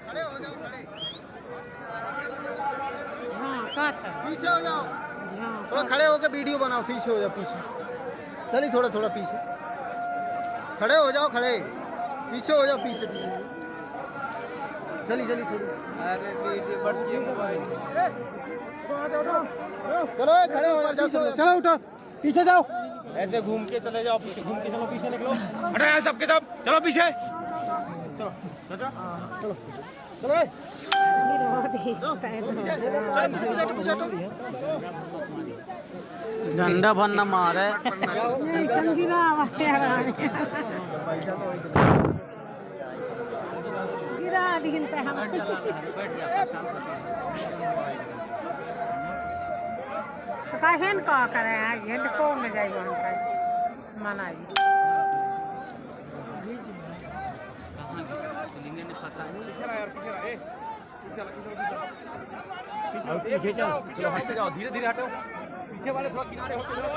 खड़े हो जाओ, खड़े। पीछे हो जाओ, थोड़ा खड़े होकर वीडियो बनाओ। पीछे हो जाओ, पीछे चलिए, थोड़ा थोड़ा पीछे खड़े हो जाओ, खड़े पीछे हो जाओ, पीछे पीछे चलिए चलिए थोड़ी। अरे पीछे बढ़िए मोबाइल। चलो खड़े हो जाओ, चलो उठो, पीछे जाओ। ऐसे घूम के चले जाओ, पीछे घूम के चलो, पीछे निकलो। हटो यहाँ सबके सब, चलो पीछे। झंडा भरना मारे। हेन का करे हेन कौन में जाइए मनाई धीरे धीरे हटो, पीछे वाले थोड़ा किनारे होते जाओ।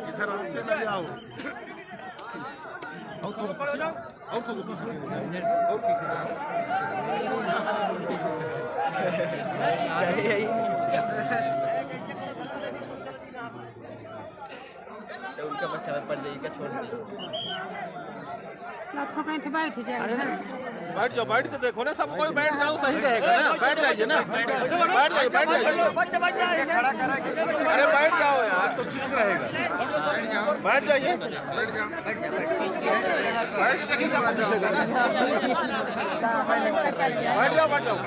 इधर आओ, चाहिए ही नीचे तो उनका बच्चा में पड़ जाएगा, छोड़ दिया। बैठ जाए बैठ जाओ, बैठ के देखो ना, सब कोई बैठ जाओ, सही रहेगा ना। बैठ जाइए ना, बैठ जाइए, बैठ जाइए। अरे बैठ जाओ यार, तो ठीक रहेगा। बैठ जाइए, बैठ के देखिए, सब दिखेगा ना। बैठ जाओ, बैठ जाओ।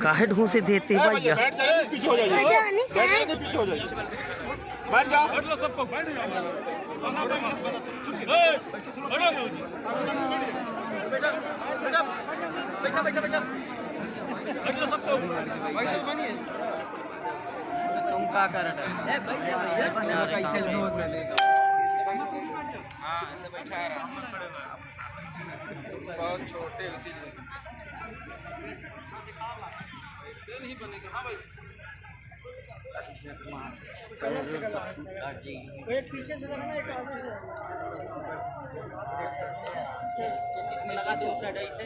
काहे ढूंढ से देते भैया। बैठ जाइए, पीछे हो जाइए, बैठ जाइए, पीछे हो जाइए। बैठ जाओ, बैठ लो सबको, बैठ जाओ। बैठा बैठा बैठा बैठ लो सबको। तुम क्या कर रहे हो? कैसे न्यूज़ में लेगा? हाँ, अंदर बैठा है, बहुत छोटे इसीलिए नहीं बनेगा। हाँ भाई, एक पीछे से देखना, एक आगे से। चीज में लगा दो साइड ऐसे।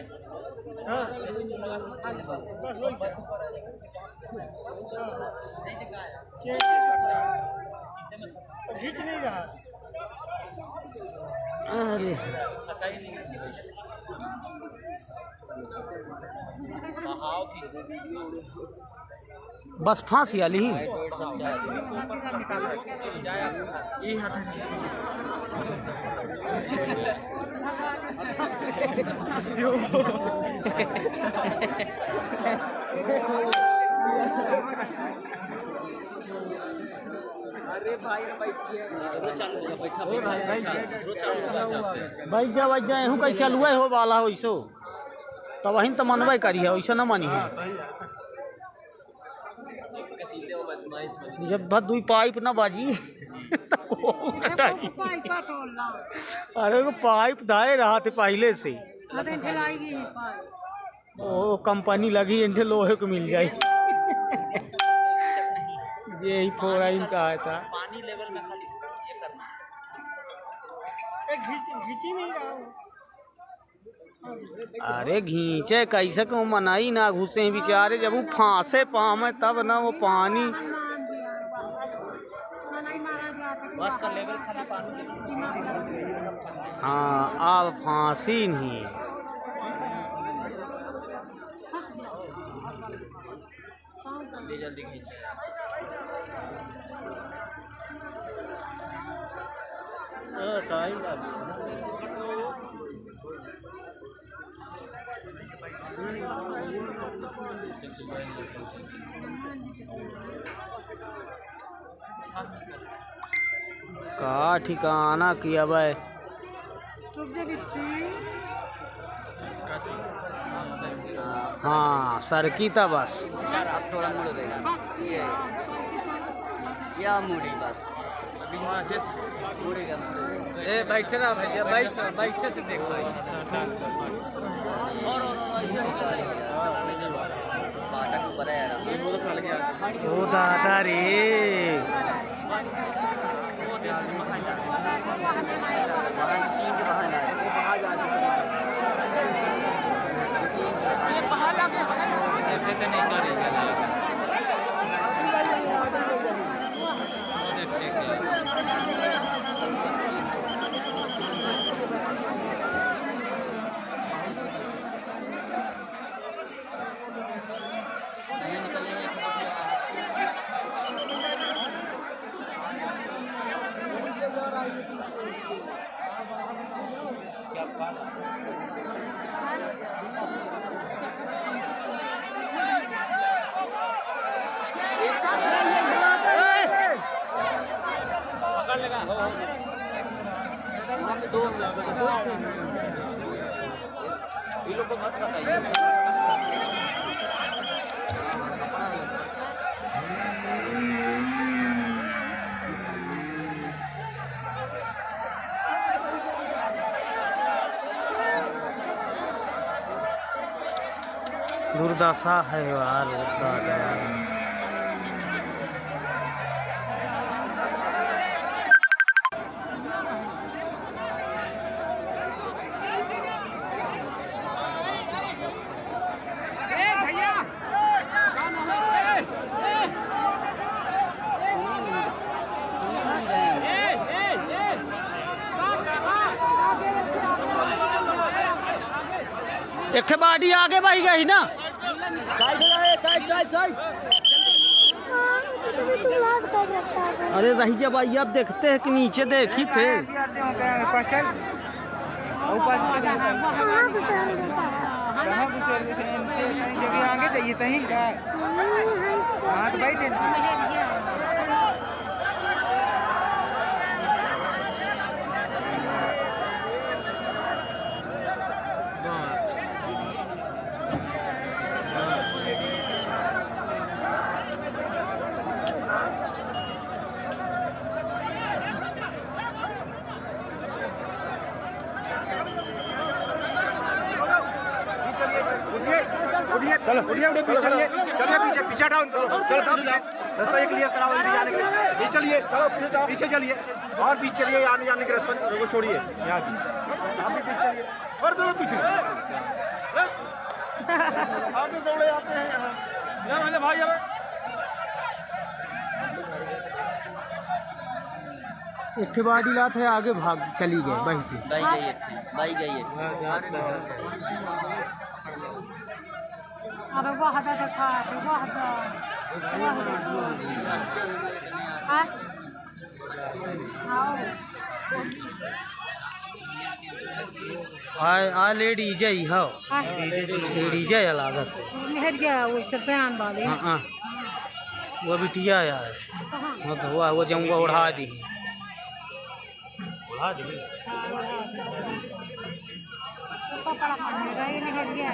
हाँ चीज में लगा दो, बस वही खींच नहीं रहा। अरे सही नहीं है। बहाव की बस फांसी वाली ही। अरे भाई रो चालू होगा, बैठा भाई रो चालू होगा। बैठ जा एहू कहीं चलुए हो वाला हो इसो, तब वहीं तो मनवे करिए, वैसे न मानी है। जब भर दुई पाइप ना बाजी अरे वो पाइप धाए रहा थे पहले से। ओ कंपनी लगी इनके लोहे को मिल जाए। यही फोड़ा इनका आया था। पानी लेवल में खाली ये करना घींची नहीं रहा। अरे घींचे कैसे क्यों मनाई ना घुसे हैं बेचारे, जब वो फांसे पावे तब ना वो पानी। बस का लेवल खाली पानी लेवल। हाँ अब फांसी नहीं। जल्दी जल्दी खींचे टाइम का ठिकाना किया भाई। हाँ सरकी था बस। अब थोड़ा मुड़ देगा ये या मुड़ी बस मुड़ेगा। ए बैठे ना भैया, बैठे से देख भाई। और फाटक ऊपर है यार। ओ दादा रे दुर्दशा है यार दादा। एक बाड़ी आगे भाई गई ना। अरे रही जब भाई आप देखते हैं कि नीचे देखी थे। आगे जाइए कहीं हाँ तो बैठे चलो उठिए पीछे चलिए पीछे पीछे डाउन रास्ता ये क्लियर कराओ जाने के लिए चलिए पीछे चलिए और पीछे चलिए आने जाने के रास्ता को छोड़िए यहाँ आप भी पीछे चलिए और दोनों पीछे आप तो दौड़े आते हैं यहाँ भाई यार एक बाड़ी लात है आगे भाग चली गए भाई गई है अरे वाह देखा वाह आ लेडी जई हो लेडी जई लागत मेहर गया वो सरसान वाले हाँ वो बिटिया यार वो तो हुआ वो जाऊंगा उड़ा दी कपड़ा पहने रही मेहर गया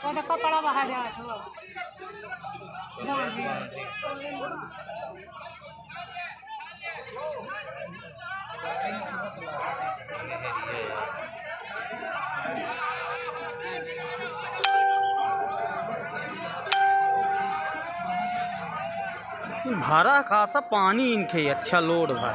वो तो कपड़ा बाहर जा भरा खासा पानी इनके अच्छा लोड भर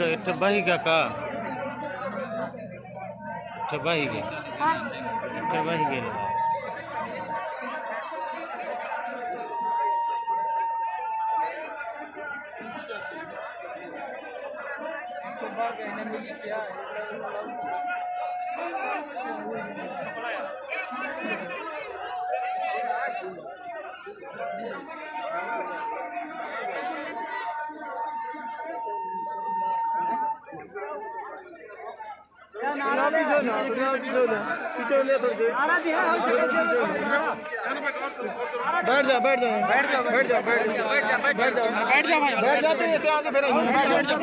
इट्ठे बही का इट्ठे बही गे इट्ठे बही गे बैठ जा बैठ जा बैठ जा बैठ जा बैठ जा बैठ जा बैठ जा भाई बैठ जाते ऐसे आगे फिर बैठ जा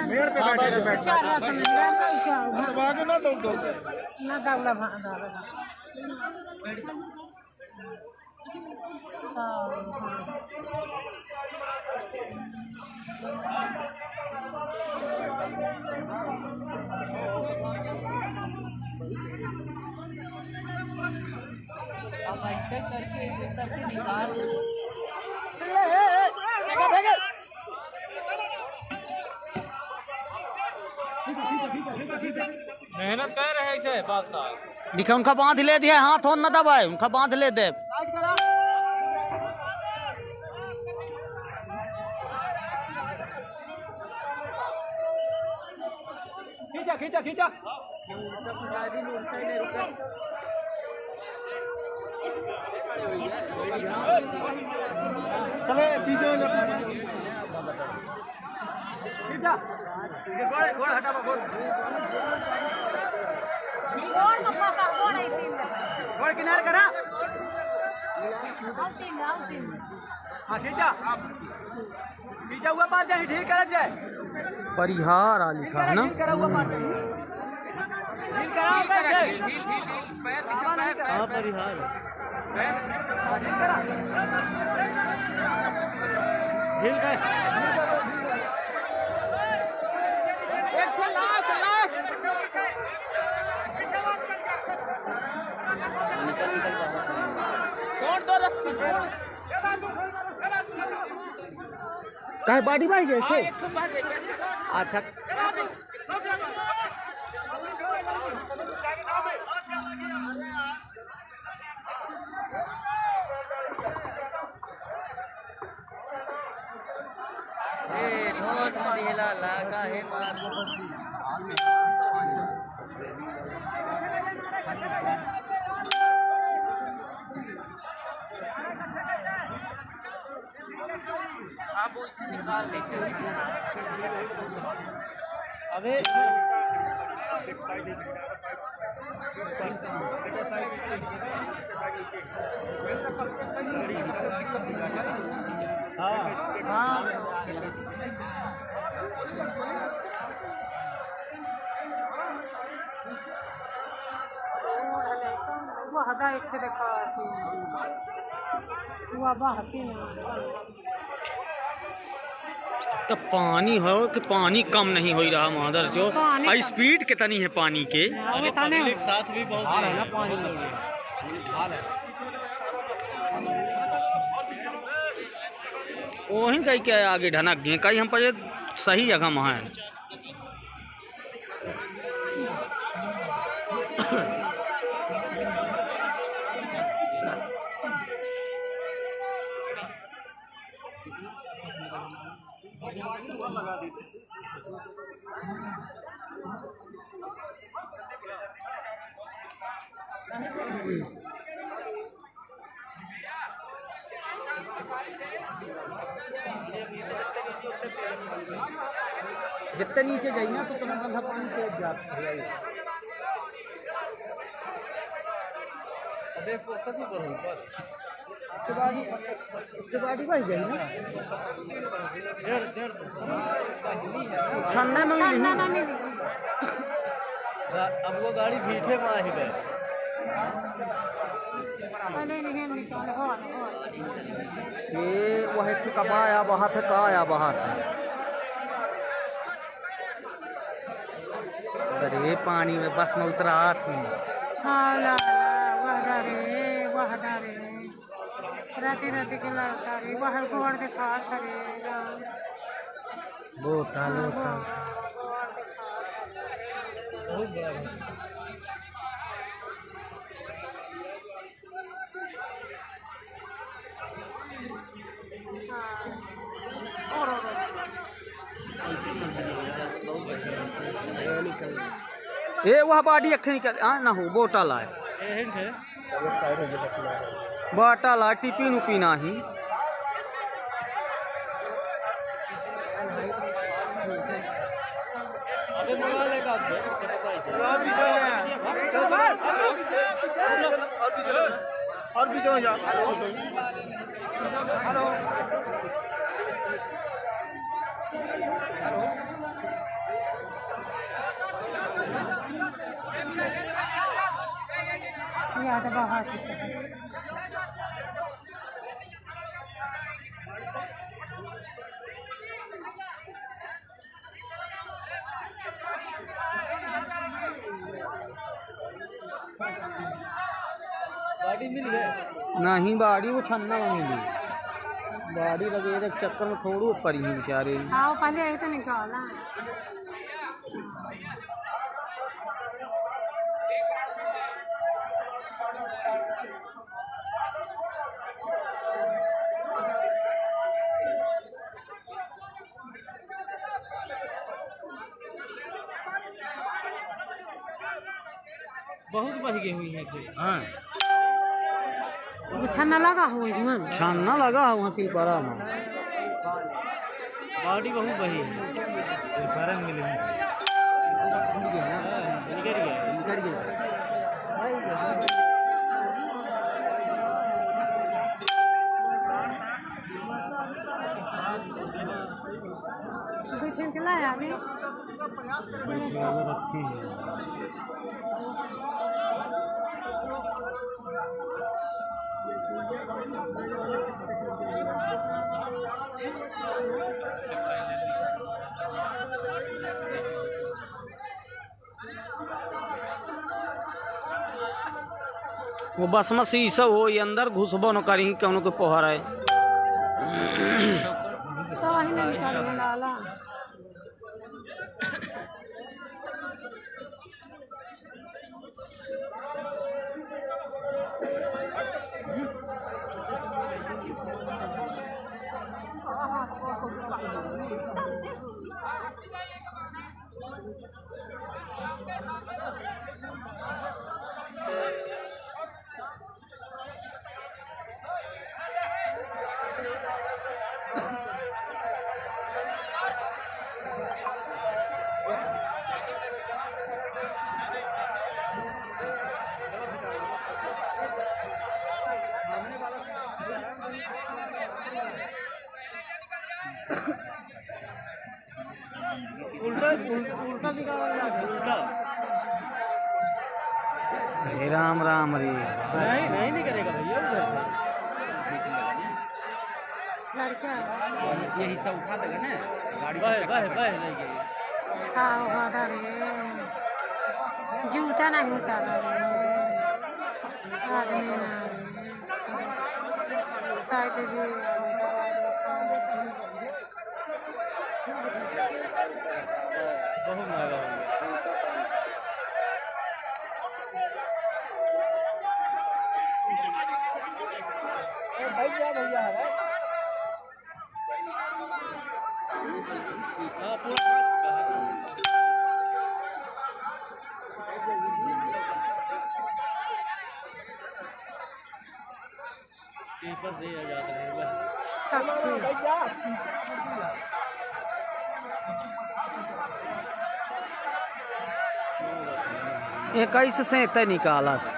मेड़ पे बैठ जा भाग ना दौड़ दौड़ ना दावला भागा अब ऐसे करके निकाल मेहनत कर रहे ऐसे बादशाह। दिखे उनका बांध ले दिया हाथ हो न दबाए उनका बांध ले दे खींचा खींचा खींचा चले पीछे हो जा खींचा गोड़ गोड़ हटा गोड़ गोड़ किनारे करा हाँ खींचा खींचा हुआ पार जाए ठीक कर जाए परिहार लिखा है ना ठीक करा हुआ पार ठीक कराओ कैसे हाँ परिहार ठीक करा हिल गए कहे बाडी भाई गए थे अच्छा लगा है आप वो इसे निकाल लेते अबे वो हदा एक से देखा हुआ बहती तो पानी हो कि पानी कम नहीं हो रहा मादर जो स्पीड कितनी है पानी के साथ भी बहुत है ना पानी वहीं कहीं के आगे ढनक गए कहीं हम पर सही जगह वहाँ है जितने नीचे गई ना तो उतना गंदा पानी तेज जाता है उसके बाद ही भाई गई ना छन्ना में मिली अब वो गाड़ी भीठे में ही गए ये वह कब आया बाहर था का आया बाहर था अरे पानी में बस में उतरा थी राती राती के लड़का रे बाहर गोड़ दिखा रे बोतल ये वह बाडी अखे निकल ना हो बोतल आए बोतल आ टिपी नु पीना ही अबे मंगा लेगा और पीछे में जाओ। याद बहुत नहीं बाड़ी वो छन्ना में मिली बाड़ी लगे एक चक्कर में थोड़ी ऊपर ही बेचारे हाँ पहले एक तो निकाला बहुत बह गई हुई है हाँ छन्ना लगा हुआ है छन्ना लगा वहाँ सिलपारा में बॉडी बहुत बही है सिलपारा में मिले निकल गया दूसरे के लाया अभी रखी है वो बस में शीशा हो ये अंदर घुसबो न करी कौनो के पोहर है तो वही नहीं निकाल डाला उल्टा उल्टा उल्टा हे राम राम रे नहीं करेगा भैया उधर लड़का ये हिस्सा उठा देगा ना गाड़ी बह लेंगे हाँ होगा रे जूता नहीं उतारा रे आदमी ना शायद जी बहुत महंगा हो गया हाँ पूरा पेपर दे जाते हैं तब ठीक इक्कीस से तय निकाला था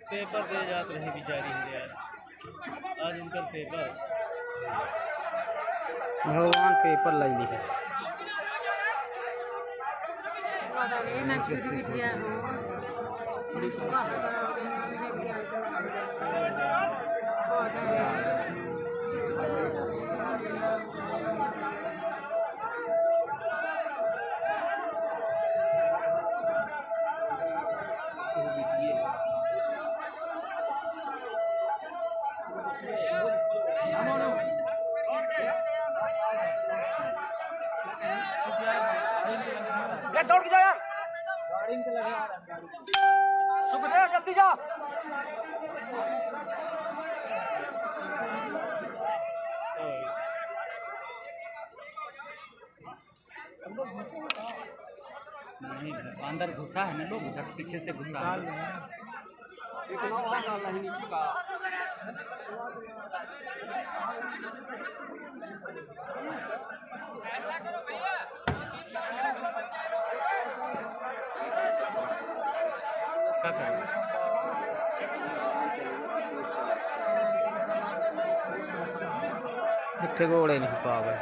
पेपर दे जाते रहे बेचारी यार आज उनका पेपर भगवान पेपर लाई लिखे नच बिटिया दौड़ के जाओ यार। सुखदेव जल्दी जा। नहीं अंदर घुसा है ना लोग, उधर पीछे से घुसा है। इतना वहाँ डालना है नीचे का। क्या करें? इतने घोड़े नहीं पा गए।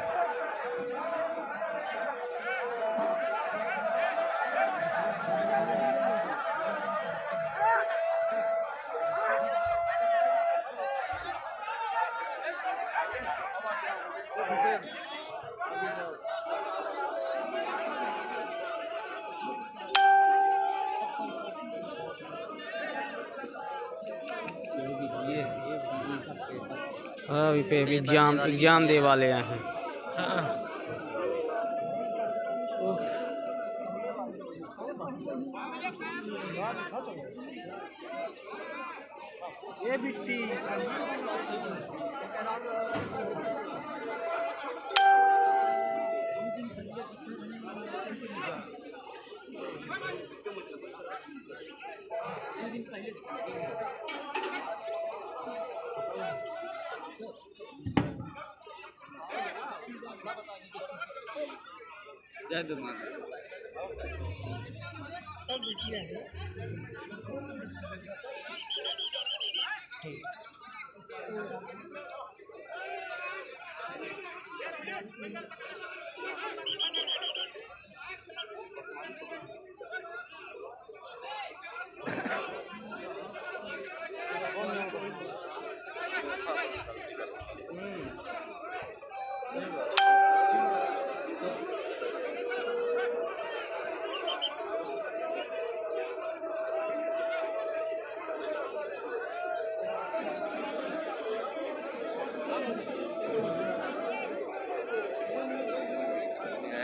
अभी पे एग्जाम दे वाले हैं। ये बिट्टी जय दुर्गा।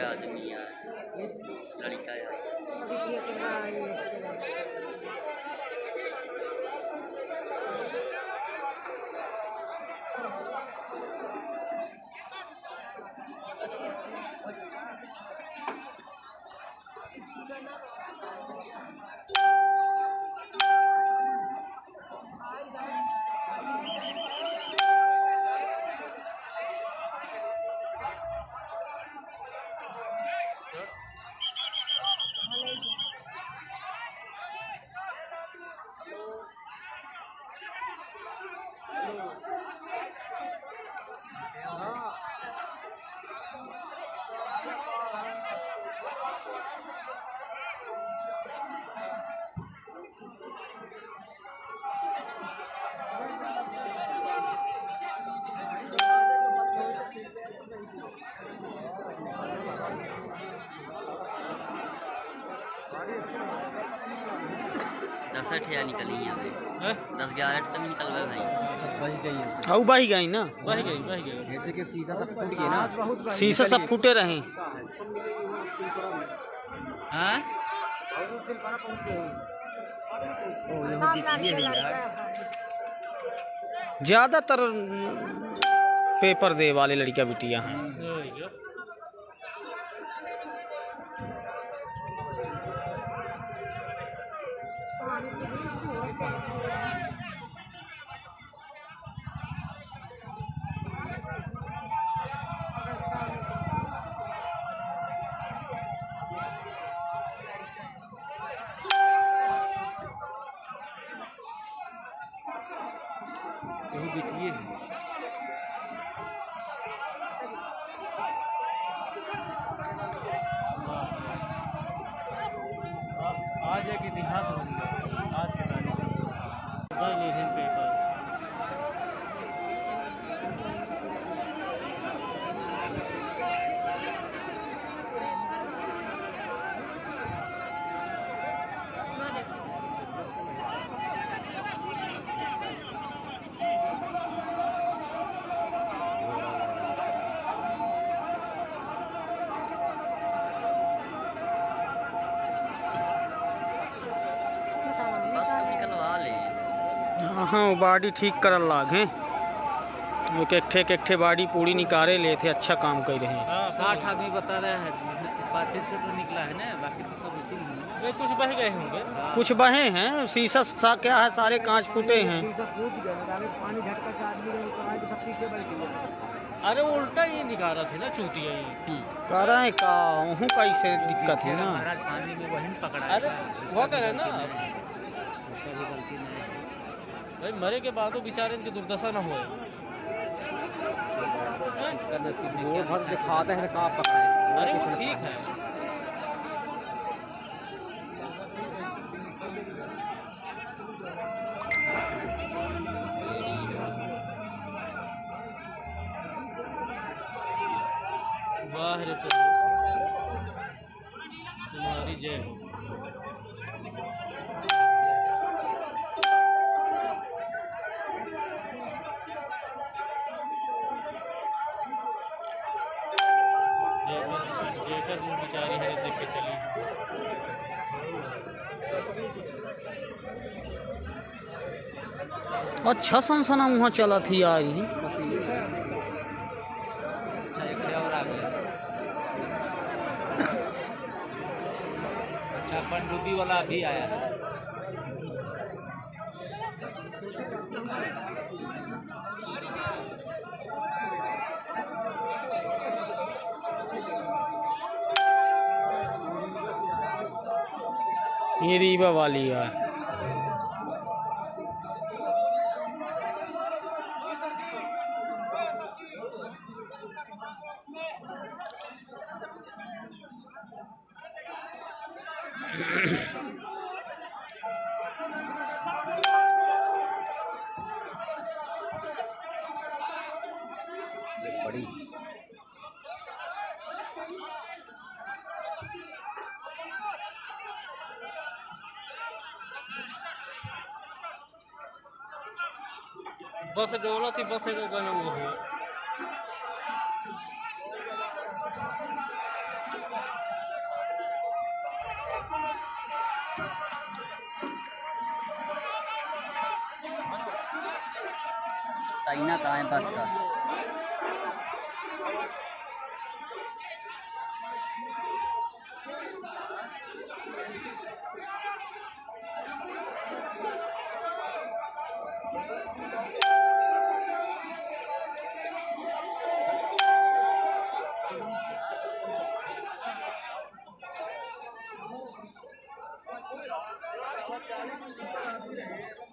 आदमी यार, लड़का यार। दस अठिया निकली यहाँ पे, 10-11 तो निकल गए भाई। हाँ बही गई ना, बही गई। जैसे कि शीशा सब फूट गया ना, शीशा सब फूटे रहे। हाँ ज्यादातर पेपर दे वाले लड़कियां बिटिया हैं। बिटिए आज एक इतिहास बन गया आज के तारीख में। पेपर हाँ बाड़ी ठीक करल लाग हैं जो एक ठे बाड़ी पूरी निकाले ले थे। अच्छा काम कर रहे हैं। 60 आदमी बता रहे हैं, 5-6 छोटा निकला है ना, बाकी तो सब इसी में है। कुछ बह गए होंगे, कुछ बहे हैं, शीशा सा क्या है, सारे कांच फूटे हैं। अरे उल्टा ही निकाला थे ना चूतिया ही। कह रहे हैं का वहाँ कैसे दिक्कत है ना। महाराज पानी में वही पकड़ा। अरे वो करे ना, उसका भी गलती नहीं है भाई। मरे के बाद बेचारे इनकी दुर्दशा न हो। इसका नसीब में क्या भर दिखाते हैं कहाँ पकड़े। अरे वो ठीक है। वाह रे प्रभु, तुम्हारी जय हो। जेकर वो बेचारी है देख के चली। अच्छा सनसना वहाँ चला थी यार। अच्छा एक और आ गया। अच्छा पनडुब्बी वाला भी आया है। ये रीवा वाली यार। बड़ी बस डोला थी, बस एक गाना वो हो। चाइना कहाँ है बस का?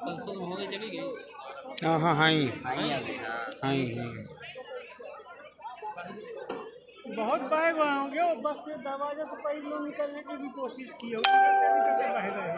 संसद महोदय चली गई। हाँ हाँ हाँ आई अभी, हाँ। हाँ। बहुत बह गए होंगे और बस से दरवाजे से पहले लोग निकलने की भी कोशिश की होगी। बह गए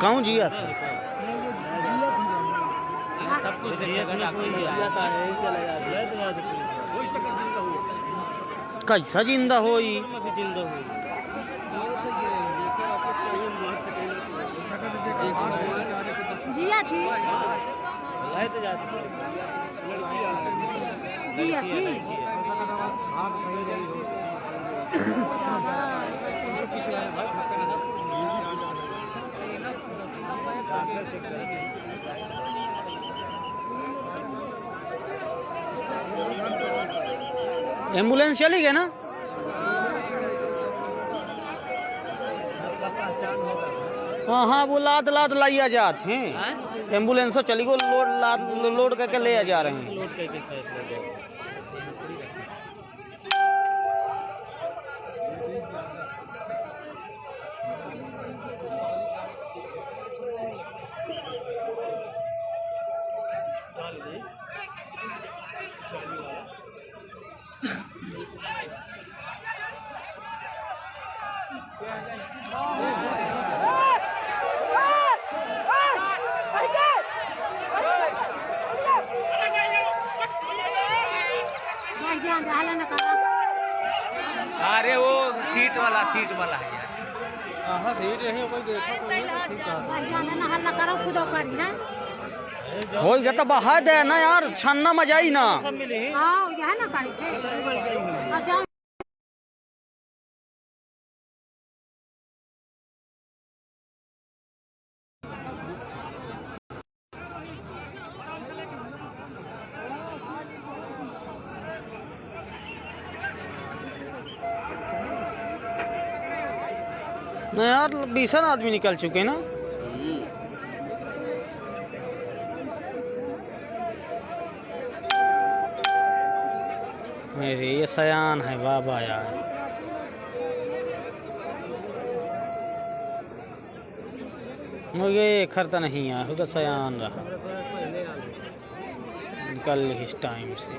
कहूँ जिया सब कुछ कैसा जिंदा होई। जिया थी, जिया थी। एम्बुलेंस चली गई ना? हाँ हाँ, वो लाद लाद लाइया जाते हैं। एम्बुलेंस चली गई, लोड करके ले जा रहे हैं। लोड करके शायद ले जाओ। अरे वो सीट वाला है यार। हाँ सीट यही कोई देखो तो नहीं, ठीक है। हो गया तो बहा दे ना यार, छानना मजा ही ना। सब मिले ही। ना यार, 20 आदमी निकल चुके ना। मेरे ये सयान है बाबा यार। मुझे खर्चा नहीं आया, खुद सयान रहा, निकल इस टाइम से।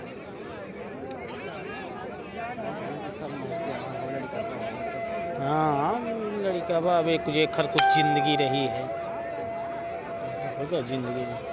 हाँ, लड़का बाब एक कुछ खर कुछ जिंदगी रही है, होगा जिंदगी में।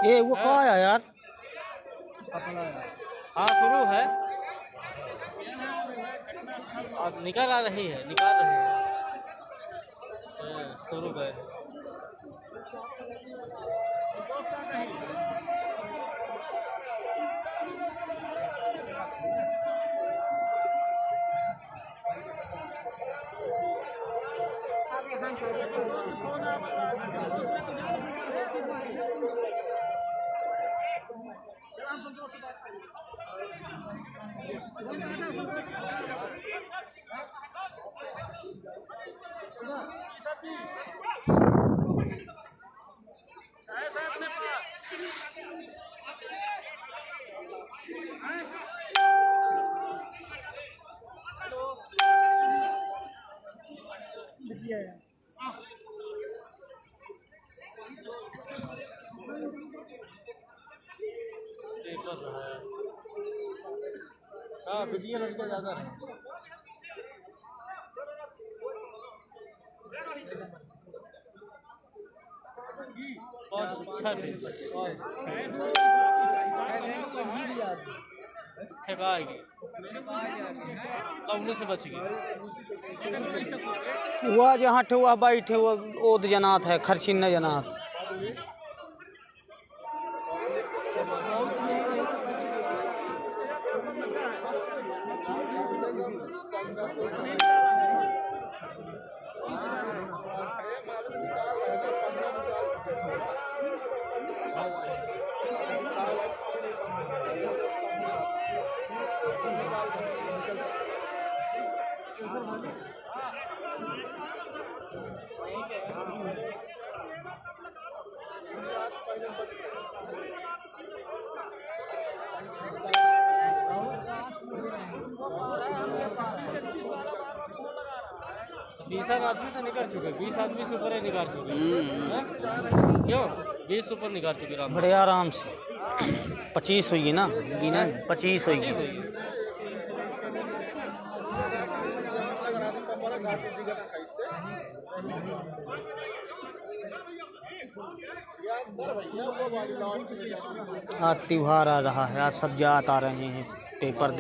ये वो कहाँ है यार? हाँ शुरू है, अब निकल आ रही है, निकाल रहे हैं। शुरू गए हाँ, वीडियो लड़के ज़्यादा है। कौन से बच गई? वह जहाँ ठुआ बैठे वो ओद जनात है, खर्चिन्न जनात। बीस आदमी तो निकाल चुके, 20 आदमी से ऊपर निकाल चुके। क्यों 20 ऊपर निकाल चुके? बड़े आराम से। 25 हुई ना, 25 हुई। आज त्योहार आ रहा है, आज सब जात आ रहे हैं, पेपर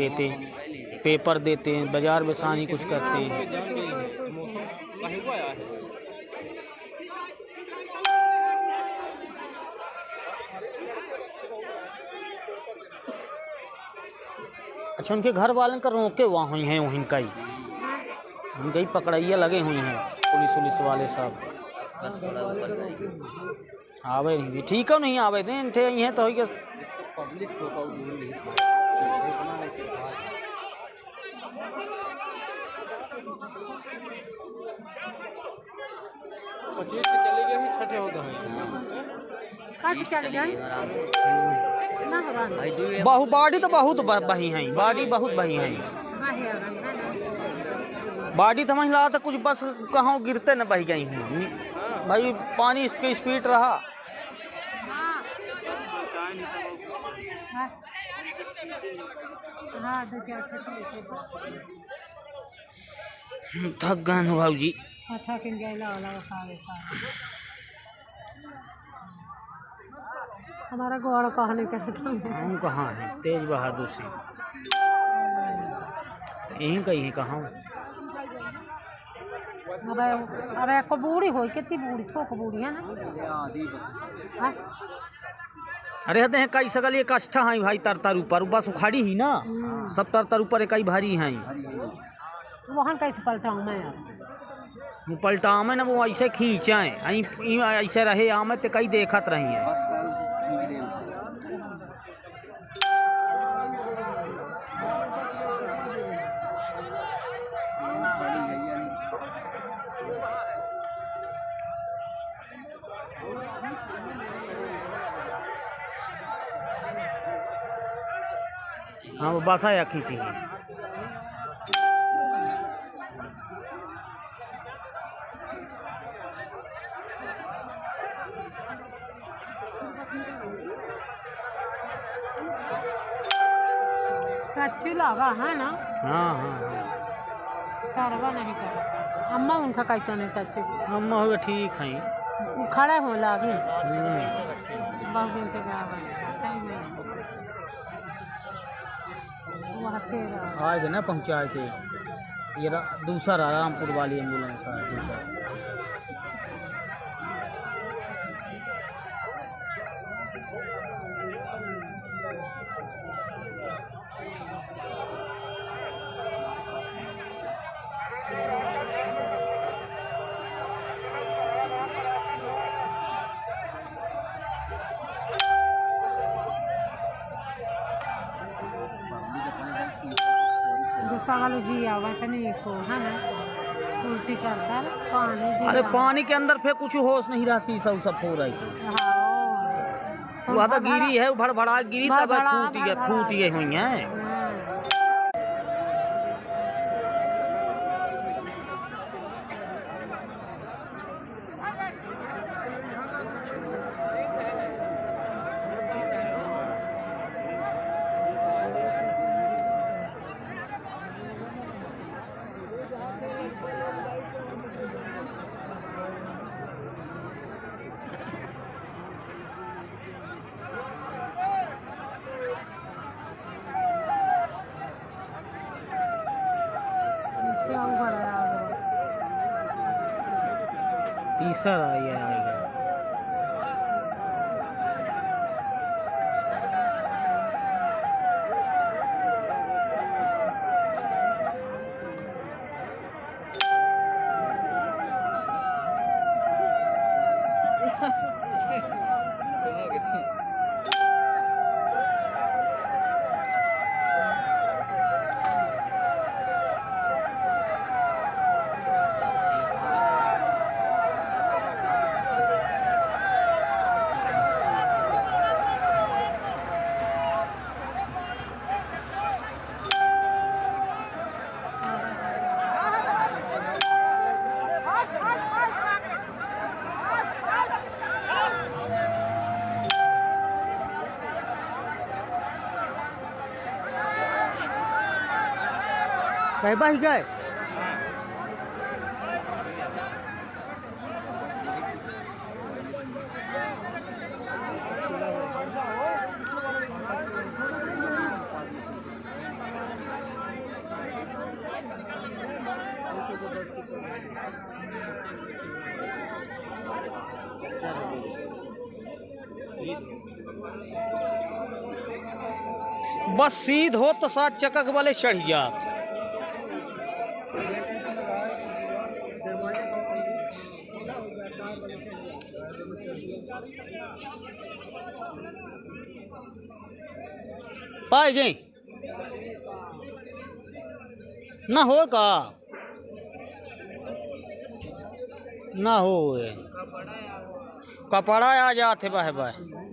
देते हैं, बाजार में सानी कुछ करते हैं। अच्छा, उनके घर वालों का रोके वहाँ हुई हैं, वहीं का ही उनका ही पकड़ैया लगे हुई हैं पुलिस वाले सब। बस थोड़ा वो कर देंगे। आवे नहीं ठीक है, नहीं आवे दें थे ये तो पब्लिक को चले गए छठे होता है आराम से भाई बाड़ी तो बहुत बही हैं, बाड़ी बहुत बही हैं। बाड़ी तो महिला तो कुछ बस कहाँ गिरते न बह गई हैं भाई, पानी इसके स्पीड रहा। थक गए भाजी। हमारा गोड़ कहने का हम कहाँ हैं, तेज बहादुर सिंह यहीं कहीं है कहाँ। अब एक बूढ़ी हो, कितनी बूढ़ी, थोक बूढ़ी है ना। अरे हते हैं कई सगल एक अष्ठा है भाई, तरतर ऊपर बस उखाड़ी ही ना, सब तरतर ऊपर एक भारी हैं। वहाँ कैसे पलटाऊँ मैं यार, वो पलटा में ना वो ऐसे खींचाएं ऐसे रहे आम तो कई देखत रही हैं। हाँ वो बस आया खींची है। सच्ची लगा है ना। हाँ करवा नहीं कर अम्मा उनका कैसा नहीं सच्ची, अम्मा होगा ठीक है, खड़े हो लागे रखे बहुत दिन से आए थे ना पहुँचाए थे। ये दूसरा रामपुर वाली एम्बुलेंस है दूसरा। वाले जी आवा नहीं को है ना, उल्टी करता पानी। अरे पानी के अंदर फिर कुछ होश नहीं रहा, शीशा सब हो रही वहाँ तो गिरी है, भड़भड़ा गिरी तब फूटी हुई है। तीसरा आएगा। कह बह गए बस सीध हो तो 7 चक्का वाले चढ़ जात। पाए गए ना हो का ना हो कपड़ा आ जाते बाहे बाहे।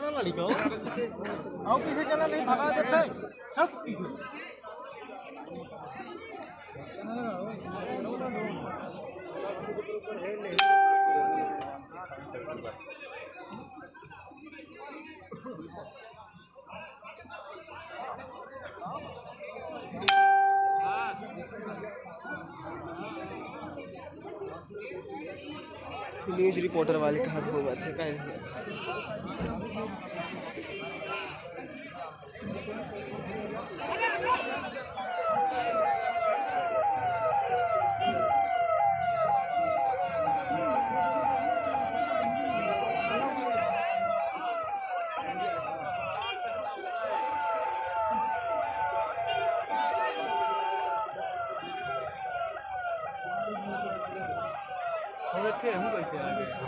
लड़का आओ पीछे चला नहीं भगा देते सब पीछे। न्यूज रिपोर्टर वाले कहाँ हो गए थे कहीं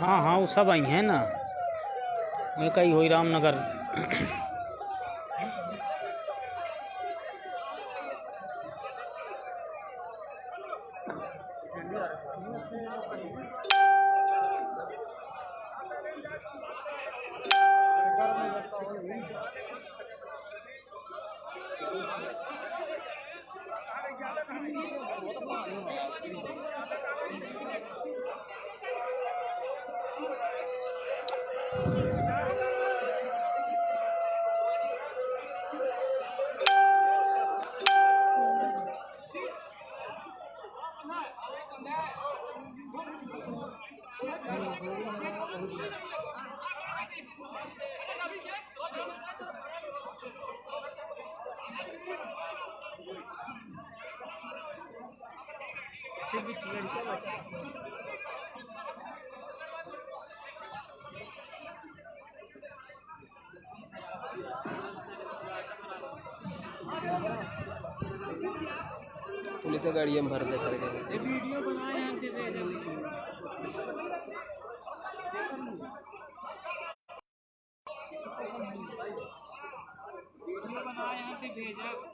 हाँ हाँ वो सब आई हैं ना, ये कई हुई रामनगर। पुलिस गाड़ी में भर दे सर वीडियो बनाए हैं भेज